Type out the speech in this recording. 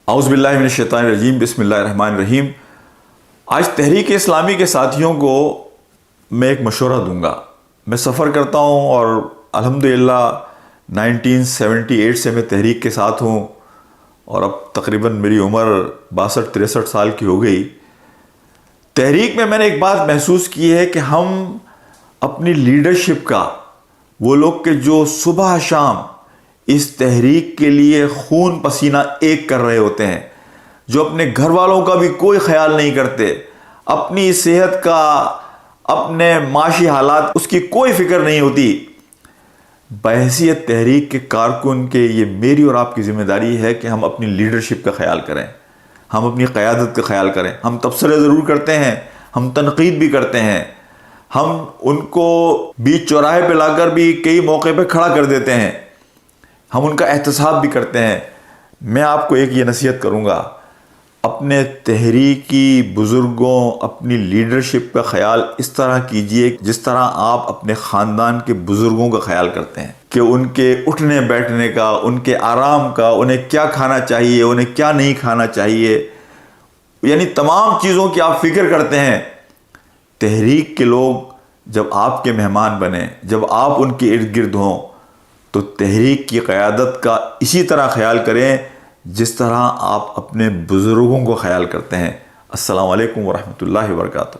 اعوذ باللہ من الشیطان الرجیم، بسم اللہ الرحمن الرحیم۔ آج تحریک اسلامی کے ساتھیوں کو میں ایک مشورہ دوں گا۔ میں سفر کرتا ہوں اور الحمدللہ 1978 سے میں تحریک کے ساتھ ہوں اور اب تقریباً میری عمر 62-63 سال کی ہو گئی۔ تحریک میں نے ایک بات محسوس کی ہے کہ ہم اپنی لیڈرشپ کا، وہ لوگ کہ جو صبح شام اس تحریک کے لیے خون پسینہ ایک کر رہے ہوتے ہیں، جو اپنے گھر والوں کا بھی کوئی خیال نہیں کرتے، اپنی صحت کا، اپنے معاشی حالات اس کی کوئی فکر نہیں ہوتی، بحیثیت تحریک کے کارکن کے یہ میری اور آپ کی ذمہ داری ہے کہ ہم اپنی لیڈرشپ کا خیال کریں، ہم اپنی قیادت کا خیال کریں۔ ہم تبصرے ضرور کرتے ہیں، ہم تنقید بھی کرتے ہیں، ہم ان کو بیچ چوراہے پہ لا کر بھی کئی موقع پہ کھڑا کر دیتے ہیں، ہم ان کا احتساب بھی کرتے ہیں۔ میں آپ کو ایک یہ نصیحت کروں گا، اپنے تحریکی بزرگوں، اپنی لیڈرشپ کا خیال اس طرح کیجئے جس طرح آپ اپنے خاندان کے بزرگوں کا خیال کرتے ہیں، کہ ان کے اٹھنے بیٹھنے کا، ان کے آرام کا، انہیں کیا کھانا چاہیے، انہیں کیا نہیں کھانا چاہیے، یعنی تمام چیزوں کی آپ فکر کرتے ہیں۔ تحریک کے لوگ جب آپ کے مہمان بنیں، جب آپ ان کے ارد گرد ہوں، تو تحریک کی قیادت کا اسی طرح خیال کریں جس طرح آپ اپنے بزرگوں کو خیال کرتے ہیں۔ السلام علیکم ورحمۃ اللہ وبرکاتہ۔